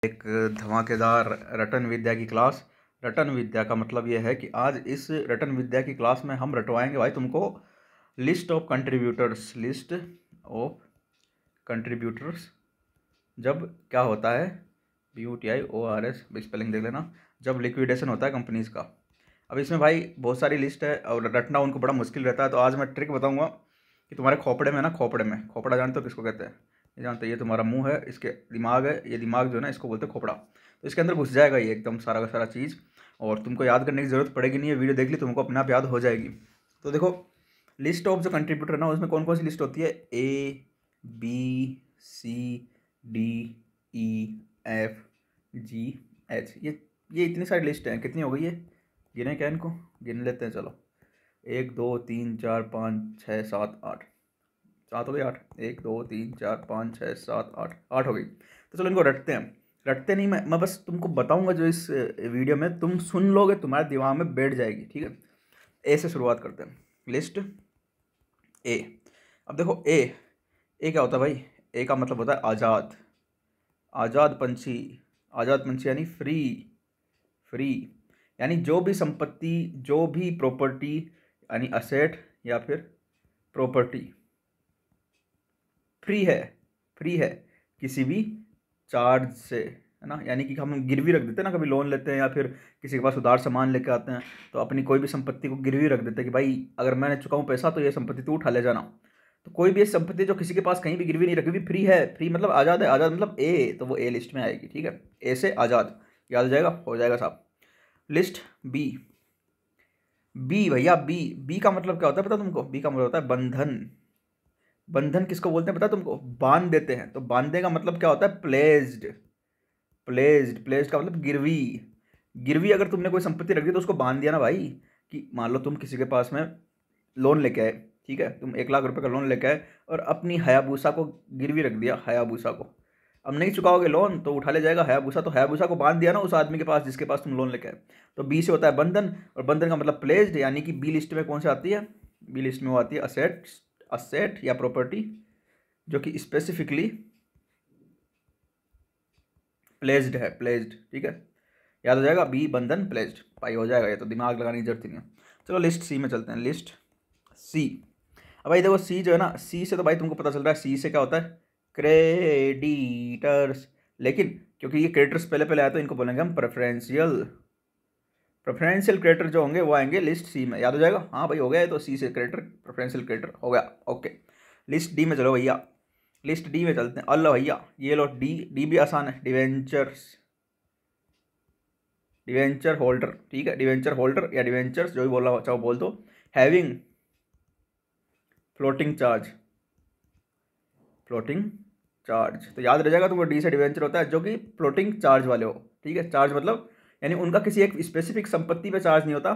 एक धमाकेदार रटन विद्या की क्लास। रटन विद्या का मतलब यह है कि आज इस रटन विद्या की क्लास में हम रटवाएंगे भाई तुमको लिस्ट ऑफ कंट्रीब्यूटर्स। जब क्या होता है BUTIORS स्पेलिंग देख लेना। जब लिक्विडेशन होता है कंपनीज का। अब इसमें भाई बहुत सारी लिस्ट है और रटना उनको बड़ा मुश्किल रहता है, तो आज मैं ट्रिक बताऊंगा कि तुम्हारे खोपड़े में ना, खोपड़ा जानते हो किसको कहते हैं? ये जानते हो, ये तुम्हारा मुंह है, इसके दिमाग है, ये दिमाग जो है ना इसको बोलते हैं खोपड़ा। तो इसके अंदर घुस जाएगा ये एकदम सारा का सारा चीज़, और तुमको याद करने की ज़रूरत पड़ेगी नहीं है। वीडियो देख ली तुमको अपने आप याद हो जाएगी। तो देखो, लिस्ट ऑफ जो कंट्रीब्यूटर है ना, उसमें कौन कौन सी लिस्ट होती है? ABCDEFGH। ये इतनी सारी लिस्ट हैं। कितनी हो गई है? गिने क्या इनको? गिन लेते हैं चलो। 1 2 3 4 5 6 7 8। 7 हो गई? 8। 1 2 3 4 5 6 7 8, 8 हो गई। तो चलो इनको रटते हैं। रटते नहीं, मैं बस तुमको बताऊंगा जो इस वीडियो में तुम सुन लोगे तुम्हारे दिमाग में बैठ जाएगी, ठीक है? ए से शुरुआत करते हैं। List A. अब देखो ए क्या होता है भाई? ए का मतलब होता है आज़ाद, आज़ाद पंछी। आज़ाद पंछी यानी फ्री, यानी जो भी संपत्ति, जो भी प्रॉपर्टी, यानी असेट या फिर प्रॉपर्टी फ्री है किसी भी चार्ज से, है ना? यानी कि हम गिरवी रख देते हैं ना, कभी लोन लेते हैं या फिर किसी के पास उधार सामान लेके आते हैं, तो अपनी कोई भी संपत्ति को गिरवी रख देते हैं कि भाई अगर मैंने चुकाऊँ पैसा तो ये संपत्ति तू उठा ले जाना। तो कोई भी संपत्ति जो किसी के पास कहीं भी गिरवी नहीं रखी हुई, फ्री है। फ्री मतलब आज़ाद है। आज़ाद मतलब ए, तो वो ए लिस्ट में आएगी, ठीक है? ए से आज़ाद, याद हो जाएगा? हो जाएगा साहब। लिस्ट बी भैया, बी का मतलब क्या होता है पता तुमको? बी का मतलब होता है बंधन। बंधन किसको बोलते हैं पता तुमको? बांध देते हैं। तो बांधने का मतलब क्या होता है? प्लेज्ड का मतलब गिरवी अगर तुमने कोई संपत्ति रख दी तो उसको बांध दिया ना भाई। कि मान लो तुम किसी के पास में लोन लेके आए, ठीक है? तुम 1 लाख रुपए का लोन लेके आए और अपनी हयाबूसा को गिरवी रख दिया, हयाबूसा को। अब नहीं चुकाओगे लोन तो उठा ले जाएगा हयाबूसा, तो हयाबूसा को बांध दिया ना उस आदमी के पास जिसके पास तुम लोन लेके आए। तो बी से होता है बंधन, और बंधन का मतलब प्लेज्ड, यानी कि बी लिस्ट में कौन सी आती है? बी लिस्ट में वो आती है असेट या प्रॉपर्टी जो कि स्पेसिफिकली प्लेज्ड है, ठीक है? याद हो जाएगा? बी बंधन प्लेज्ड, भाई हो जाएगा। ये तो दिमाग लगाने की जरूरत ही नहीं है। चलो लिस्ट सी में चलते हैं। लिस्ट सी। अब भाई देखो, सी जो है ना, सी से तो भाई तुमको पता चल रहा है सी से क्या होता है? क्रेडिटर्स। लेकिन क्योंकि ये क्रेडिटर्स पहले पहले आया तो इनको बोलेंगे हम प्रेफरेंशियल क्रेडिटर जो होंगे वो आएंगे लिस्ट सी में। याद हो जाएगा? हाँ भाई हो गया है। तो सी से क्रेडिटर, प्रेफरेंशियल क्रेडिटर हो गया, ओके। लिस्ट डी में चलो भैया। लिस्ट डी में चलते हैं। अल्लाह भैया, ये लो डी भी आसान है। डिवेंचर होल्डर, ठीक है? डिवेंचर होल्डर या डिवेंचर्स, जो भी बोलना चाहो बोल दो। हैविंग फ्लोटिंग चार्ज, तो याद रह जाएगा तुमको डी से डिवेंचर होता है जो कि फ्लोटिंग चार्ज वाले हो, ठीक है? चार्ज मतलब यानी उनका किसी एक स्पेसिफिक संपत्ति पे चार्ज नहीं होता,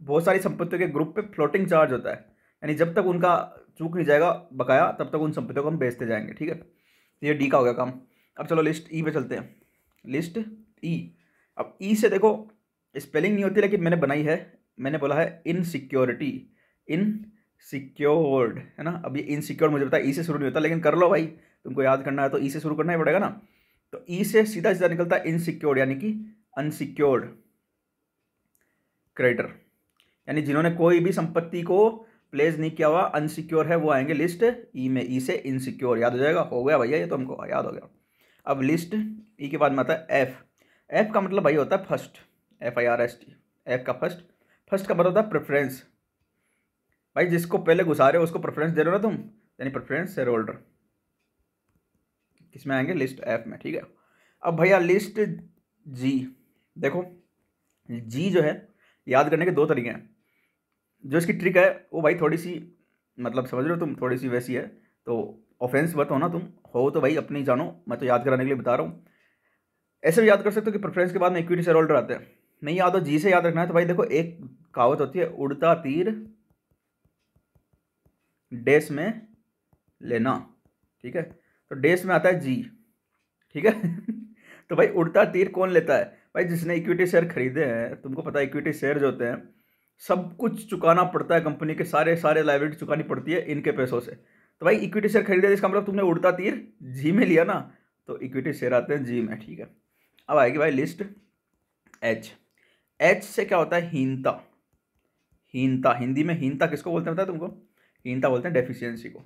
बहुत सारी संपत्तियों के ग्रुप पे फ्लोटिंग चार्ज होता है। यानी जब तक उनका चूक नहीं जाएगा बकाया, तब तक उन संपत्तियों को हम बेचते जाएंगे, ठीक है? तो ये डी का हो गया काम। अब चलो लिस्ट ई पे चलते हैं। लिस्ट ई। अब ई से देखो, स्पेलिंग नहीं होती लेकिन मैंने बनाई है। मैंने बोला है इनसिक्योरिटी, इनसिक्योर्ड, है ना? अब ये इनसिक्योर मुझे पता है ई से शुरू नहीं होता, लेकिन कर लो भाई, तुमको याद करना है तो ई से शुरू करना ही पड़ेगा ना। तो ई से सीधा सीधा निकलता है इनसिक्योर्ड, यानी कि अनसिक्योर्ड क्रेडिटर, यानी जिन्होंने कोई भी संपत्ति को प्लेस नहीं किया हुआ, अनसिक्योर है, वो आएंगे लिस्ट ई में। ई से इनसिक्योर, याद हो जाएगा? हो गया भैया, ये तो हमको याद हो गया। अब लिस्ट ई के बाद में आता है एफ का मतलब भाई होता है फर्स्ट, FIRST। एफ का फर्स्ट का मतलब होता है प्रेफरेंस। भाई जिसको पहले घुसा रहे हो उसको प्रेफरेंस दे रहे हो ना तुम, यानी प्रेफरेंस शेयर होल्डर। किसमें आएंगे? लिस्ट एफ में, ठीक है? अब भैया लिस्ट जी। देखो जी जो है, याद करने के 2 तरीके हैं। जो इसकी ट्रिक है वो भाई थोड़ी सी, मतलब समझ रहे हो तुम, थोड़ी सी वैसी है, तो ऑफेंस मत हो ना तुम, हो तो भाई अपनी जानो, मैं तो याद कराने के लिए बता रहा हूँ। ऐसे भी याद कर सकते हो कि प्रेफरेंस के बाद में इक्विटी शेयर होल्डर आते हैं। नहीं याद हो, जी से याद रखना है तो भाई देखो, एक कहावत होती है, उड़ता तीर डैश में लेना, ठीक है? तो डैश में आता है जी, ठीक है? तो भाई उड़ता तीर कौन लेता है? भाई जिसने इक्विटी शेयर खरीदे हैं। तुमको पता है इक्विटी शेयर जो होते हैं सब कुछ चुकाना पड़ता है, कंपनी के सारे लायबिलिटी चुकानी पड़ती है इनके पैसों से। तो भाई इक्विटी शेयर खरीदे, इसका मतलब तुमने उड़ता तीर जी में लिया ना, तो इक्विटी शेयर आते हैं जी में, ठीक है? अब आएगी भाई लिस्ट एच। एच से क्या होता है, हीनता। हीनता, हिंदी में हीनता किसको बोलते हैं पता है तुमको? हीनता बोलते हैं डेफिशिएंसी को,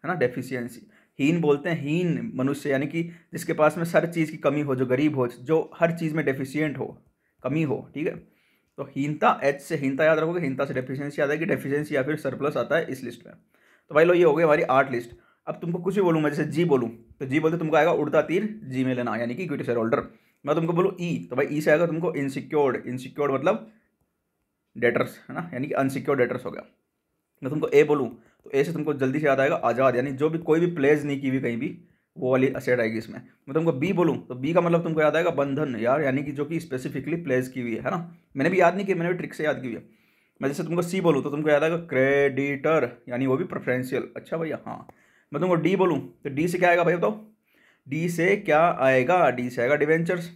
है ना, डेफिशिएंसी। हीन बोलते हैं हीन मनुष्य, यानी कि जिसके पास में हर चीज़ की कमी हो, जो गरीब हो, जो हर चीज़ में डेफिशिएंट हो, कमी हो, ठीक है। तो हीनता, एच से हीनता याद रखोगे, हीनता से डेफिशिएंसी याद आएगी, डेफिशिएंसी या फिर सरप्लस आता है इस लिस्ट में। तो भाई लो, ये हो गई हमारी 8 लिस्ट। अब तुमको कुछ भी बोलूँ मैं, जैसे जी बोलूँ तो जी बोलते तुमको आएगा उड़ता तीर जी में लेना, यानी कि इक्विटी शेयर होल्डर। मैं तुमको बोलूँ ई, तो भाई ई से आएगा तुमको इनसिक्योर्ड। इनसिक्योर्ड मतलब डेटर्स, है ना, यानी कि अनसिक्योर्ड डेटर्स हो गया। मैं तुमको ए बोलूँ तो ए से तुमको जल्दी से याद आएगा आज़ाद, यानी जो भी कोई भी प्लेज नहीं की हुई कहीं भी, वो वाली असेट आएगी इसमें। मैं तुमको बी बोलूँ तो बी का मतलब तुमको याद आएगा बंधन यार, यानी कि जो कि स्पेसिफिकली प्लेज की हुई है ना। मैंने भी याद नहीं किया, मैंने भी ट्रिक से याद की हुई है। मैं जैसे तुमको सी बोलूँ तो तुमको याद आएगा क्रेडिटर, यानी वो भी प्रेफरेंशियल। अच्छा भैया, हाँ। मैं तुमको डी बोलूँ तो डी से क्या आएगा भाई बताओ? डी से क्या आएगा? डी से आएगा डिवेंचर्स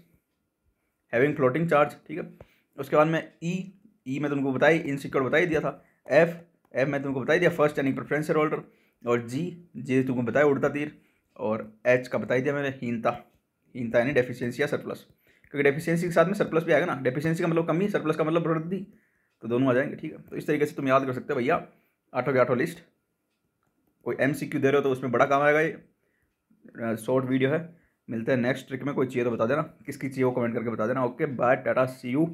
हैविंग फ्लोटिंग चार्ज, ठीक है। उसके बाद में ई, ई में तुमको बताई इनसिक्योर बता ही दिया था। एफ, एफ में तुमको बता ही दिया फर्स्ट यानी प्रेफरेंस शेयर होल्डर। और जी, जी तुमको बताया उड़ता तीर। और एच का बता ही दिया मैंने हीनता, हीनता यानी डेफिशिएंसी या सरप्लस, क्योंकि डेफिशिएंसी के साथ में सरप्लस भी आएगा ना। डेफिशिएंसी का मतलब कमी, सरप्लस का मतलब वृद्धि, तो दोनों आ जाएंगे, ठीक है। तो इस तरीके से तुम याद कर सकते हो भैया 8 की 8 लिस्ट। कोई MCQ दे रहे हो तो उसमें बड़ा काम आएगा ये। शॉर्ट वीडियो है, मिलते हैं नेक्स्ट ट्रिक में। कोई चाहिए तो बता देना, किसकी चाहिए वो कमेंट करके बता देना। Okay bye, tata, see you.